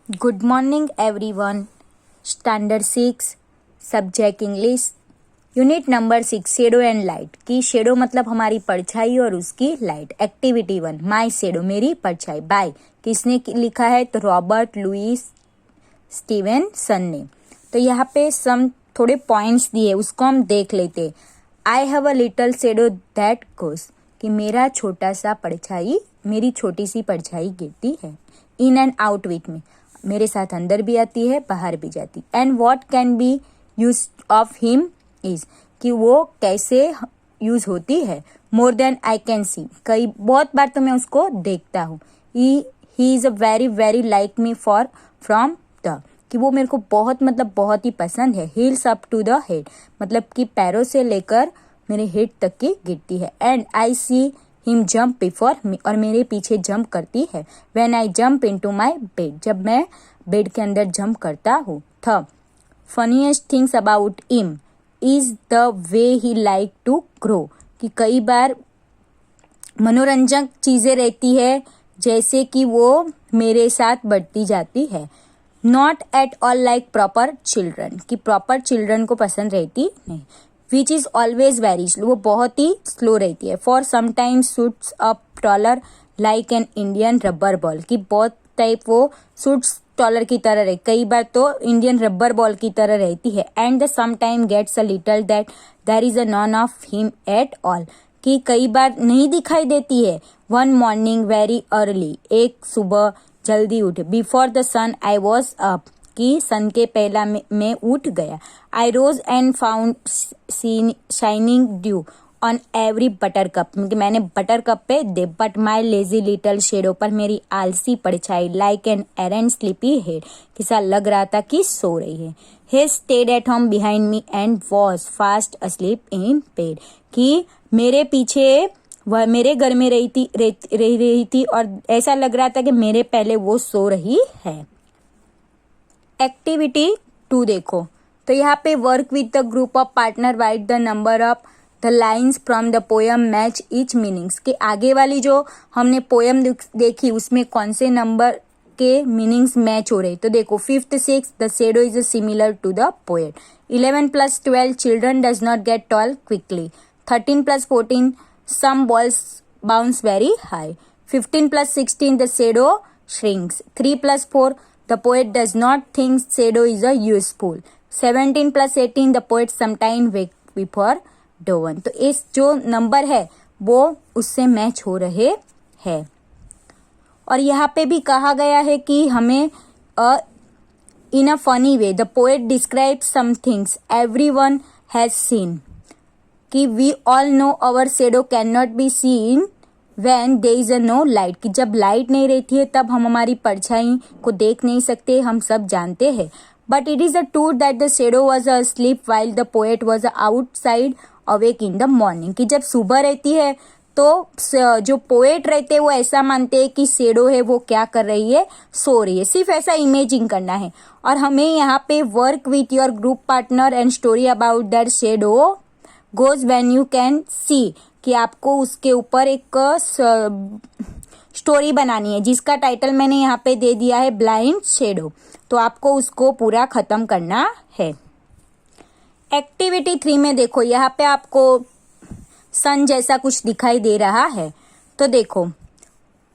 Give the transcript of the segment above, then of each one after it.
Good morning everyone. Standard 6 Subject English unit number 6 shadow and light की shadow मतलब हमारी परछाई और उसकी लाइट। एक्टिविटी 1 माई शेडो मेरी परछाई। बाय किसने लिखा है? तो रॉबर्ट लुइस स्टीवेंसन ने। तो यहाँ पे सम थोड़े पॉइंट्स दिए उसको हम देख लेते। I have a little shadow that goes कि मेरा छोटा सा परछाई मेरी छोटी सी परछाई गिरती है। In and out with me मेरे साथ अंदर भी आती है बाहर भी जाती। And what can be use of him is कि वो कैसे यूज होती है। More then I can see कई बहुत बार तो मैं उसको देखता हूँ। He is a very very like me for from the कि वो मेरे को बहुत मतलब बहुत ही पसंद है। Heels up to the head मतलब कि पैरों से लेकर मेरे हेड तक की गिरती है। And I see him jump before me और मेरे पीछे जंप करती है। When I jump into my bed जब मैं बेड के अंदर जंप करता हूँ। Third funniest things about him is the way he like to grow कि कई बार मनोरंजक चीजें रहती है जैसे कि वो मेरे साथ बढ़ती जाती है। Not at all like proper children कि प्रॉपर चिल्ड्रन को पसंद रहती नहीं। Which is always very slow वो बहुत ही स्लो रहती है। For sometimes suits up taller like an Indian rubber ball कि बहुत टाइप वो सूट्स टॉलर की तरह रहे कई बार तो इंडियन रबर बॉल की तरह रहती है। And the sometime gets a little that there is a none of him at all कि कई बार नहीं दिखाई देती है। वन मॉर्निंग वेरी अर्ली एक सुबह जल्दी उठे। Before the sun I was up कि सन के पहला मैं उठ गया। I rose and found shining dew on every buttercup मैंने बटर कप पे दे। But my lazy little shadow पर मेरी आलसी परछाई like an errant sleepy head किसा लग रहा था कि सो रही है। he stayed at home behind me and was fast asleep in bed कि मेरे पीछे वह मेरे घर में रही थी और ऐसा लग रहा था कि मेरे पहले वो सो रही है। एक्टिविटी 2 देखो तो यहाँ पे work with the group of partner right the number of the lines from the poem match each meanings कि आगे वाली जो हमने पोयम देखी उसमें कौन से नंबर के मीनिंग्स मैच हो रहे। तो देखो 5th 6 the shadow is similar to the poet. 11 + 12 children does not get tall quickly. 13 + 14 some balls bounce very high. 15 + 16 the shadow shrinks. 3 + 4 the poet does not think shadow is a useful. 17 + 18 the poet sometimes wake before dawn. तो इस जो number है वो उससे match हो रहे हैं। और यहाँ पे भी कहा गया है कि हमें in a funny way the poet describe some things every one has seen कि we all know our shadow can not be seen when there is a no light कि जब लाइट नहीं रहती है तब हम हमारी परछाई को देख नहीं सकते हम सब जानते हैं। But it is a truth that the shadow was a slip while the poet was outside awake in the morning कि जब सुबह रहती है तो जो पोएट रहते हैं वो ऐसा मानते हैं कि शेडो है वो क्या कर रही है सो रही है। सिर्फ ऐसा इमेजिंग करना है। और हमें यहाँ पे work with your group partner and story about that shadow goes when you can see कि आपको उसके ऊपर एक स्टोरी बनानी है जिसका टाइटल मैंने यहाँ पे दे दिया है ब्लाइंड शेडो। तो आपको उसको पूरा खत्म करना है। एक्टिविटी 3 में देखो यहाँ पे आपको सन जैसा कुछ दिखाई दे रहा है। तो देखो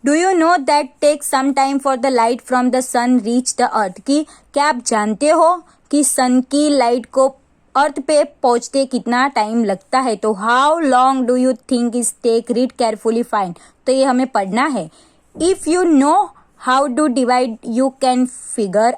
do you know that take some time for the light from the sun reach the earth कि क्या आप जानते हो कि सन की लाइट को अर्थ पे पहुंचते कितना टाइम लगता है। तो how long do you think is take read carefully find तो ये हमें पढ़ना है। If you know how to divide you can figure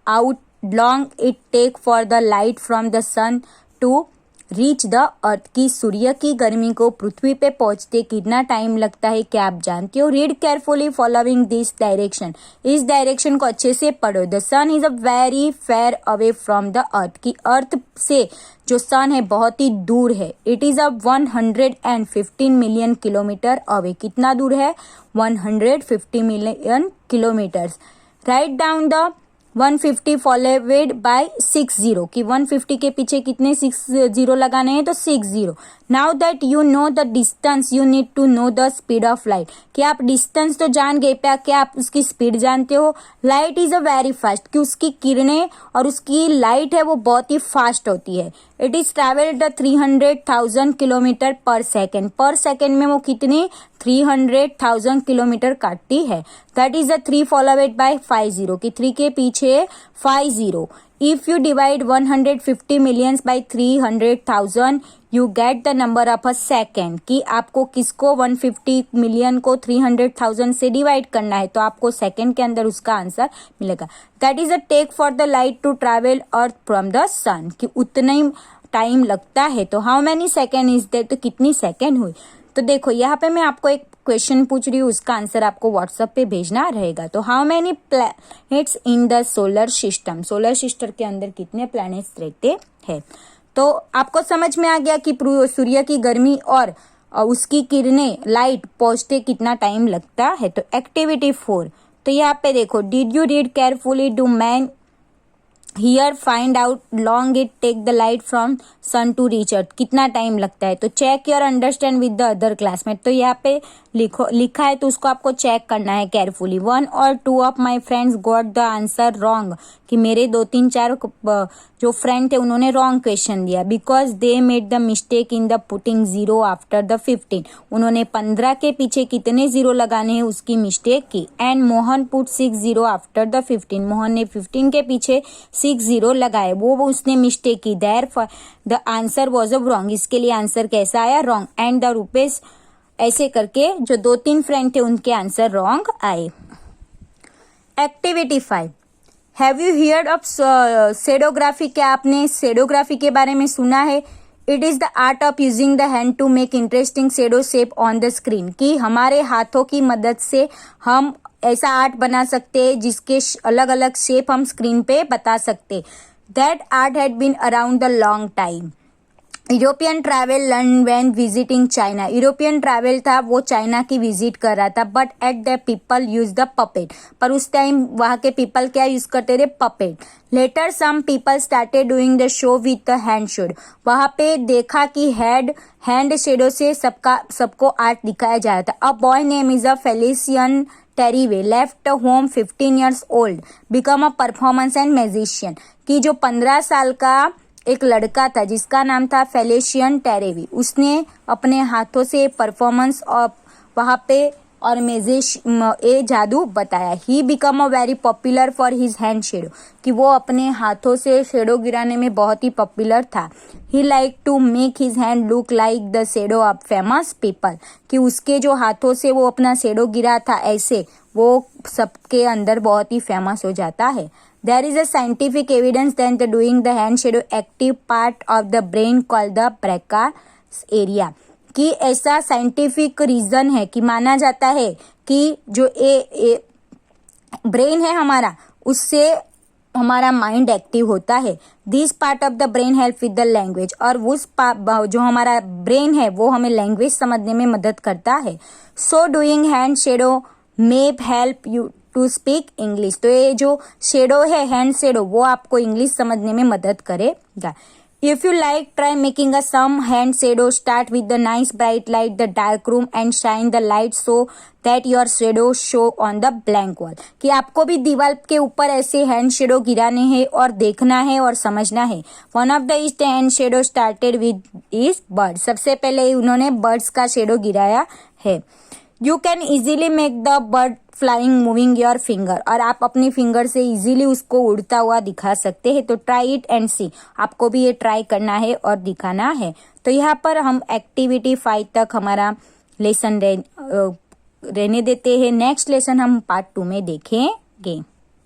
out long it take for the light from the sun to reach the earth की सूर्य की गर्मी को पृथ्वी पे पहुंचते कितना टाइम लगता है क्या आप जानते हो। Read carefully following this direction इस डायरेक्शन को अच्छे से पढ़ो। The sun is a very fair away from the earth की अर्थ से जो सन है बहुत ही दूर है। It is a 115 million kilometre away कितना दूर है 150 million kilometre. Right down the 150 followed by 60 कि 150 के पीछे कितने 60 लगाने हैं, तो 60। Now that you know the distance you need to know the speed of light, कि आप डिस्टेंस तो जान गए, क्या आप उसकी स्पीड जानते हो? Light is a very fast, कि उसकी किरणें और उसकी लाइट है वो बहुत ही फास्ट होती है। इट इज ट्रेवल्ड 300,000 किलोमीटर पर सेकेंड में वो कितनी 300,000 किलोमीटर काटती है। दैट इज 3 फॉलोवेड बाय 50 कि 3 के पीछे 50। If you divide 150 millions by 300,000 you get the number of a second, कि आपको किसको 150 मिलियन को 300,000 से डिवाइड करना है, तो आपको सेकेंड के अंदर उसका आंसर मिलेगा। That is a take for the light to travel earth from the sun, कि उतना ही टाइम लगता है। तो how many second is there, तो कितनी सेकेंड हुई। तो देखो यहाँ पे मैं आपको एक क्वेश्चन पूछ रही हूँ, उसका आंसर आपको व्हाट्सएप पे भेजना रहेगा। तो how many planets in the solar system, solar system के अंदर कितने प्लैनेट्स रहते हैं। तो आपको समझ में आ गया कि सूर्य की गर्मी और उसकी किरणें लाइट पहुंचते कितना टाइम लगता है। तो एक्टिविटी 4, तो यहाँ पे देखो, did you read carefully, do man here find out long it take the light from sun to reach earth, कितना टाइम लगता है। तो check your understand with the other classmate, तो यहाँ पे लिखा है तो उसको आपको चेक करना है केयरफुली। 1 और 2 of my friends got the answer wrong, कि मेरे 2-3-4 जो फ्रेंड थे उन्होंने रॉन्ग क्वेश्चन दिया। Because they made the mistake in the putting 0 after the 15, उन्होंने 15 के पीछे कितने 0 लगाने हैं उसकी मिस्टेक की। And Mohan put 6 0 after the 15, Mohan ने 15 के पीछे 6 0 लगाए, वो उसने मिस्टेक की। There the answer was a wrong, इसके लिए आंसर कैसा आया, रॉन्ग। एंड द रुपेश, ऐसे करके जो 2-3 फ्रेंड थे उनके आंसर रॉन्ग आए। Activity 5, have you heard of shadowgraphy, क्या आपने शेडोग्राफी के बारे में सुना है। It is the art of using the hand to make interesting shadow shape on the screen, कि हमारे हाथों की मदद से हम ऐसा आर्ट बना सकते हैं जिसके अलग अलग शेप हम स्क्रीन पे बता सकते। That art had been around the long time. European travel learn when visiting China, European travel था वो चाइना की विजिट कर रहा था। But at the people use the puppet, पर उस टाइम वहां के पीपल क्या यूज करते थे, puppet. Later some people started doing the show with the hand shadow, वहां पे देखा कि हैंड शेडो से सबको आर्ट दिखाया जा रहा था। A boy name is a Felicien Trewey left home 15 years old become a performance and musician, कि जो 15 साल का एक लड़का था जिसका नाम था फेलिशियन टेरेवी, उसने अपने हाथों से परफॉर्मेंस और वहाँ पे और ये जादू बताया। He become a very popular for his hand shadow, कि वो अपने हाथों से शेडो गिराने में बहुत ही पॉपुलर था। He like to make his hand look like the shadow of famous people, कि उसके जो हाथों से वो अपना शेडो गिरा था ऐसे वो सबके अंदर बहुत ही फेमस हो जाता है। There is a scientific evidence that doing the hand shadow active part of the brain called the Broca's area, कि ऐसा साइंटिफिक रीजन है कि माना जाता है कि जो ब्रेन है हमारा उससे हमारा माइंड एक्टिव होता है। This part of the brain help with the language, और उस जो हमारा ब्रेन है वो हमें लैंग्वेज समझने में मदद करता है। So doing hand shadow may help you to speak English, तो ये जो शेडो है हैंड शेडो वो आपको इंग्लिश समझने में मदद करेगा। If you like try making a some hand shadow, start with the nice bright light the dark room and shine the light so that your shadow show on the blank wall, कि आपको भी दीवार के ऊपर ऐसे hand shadow गिराने हैं और देखना है और समझना है। One of the east hand shadow started with is bird, सबसे पहले उन्होंने बर्ड्स का शेडो गिराया है। You can easily make the bird flying moving your finger, और आप अपनी फिंगर से इजीली उसको उड़ता हुआ दिखा सकते हैं। तो ट्राई इट एंड सी, आपको भी ये ट्राई करना है और दिखाना है। तो यहाँ पर हम एक्टिविटी 5 तक हमारा लेसन रहने देते हैं। नेक्स्ट लेसन हम पार्ट 2 में देखेंगे।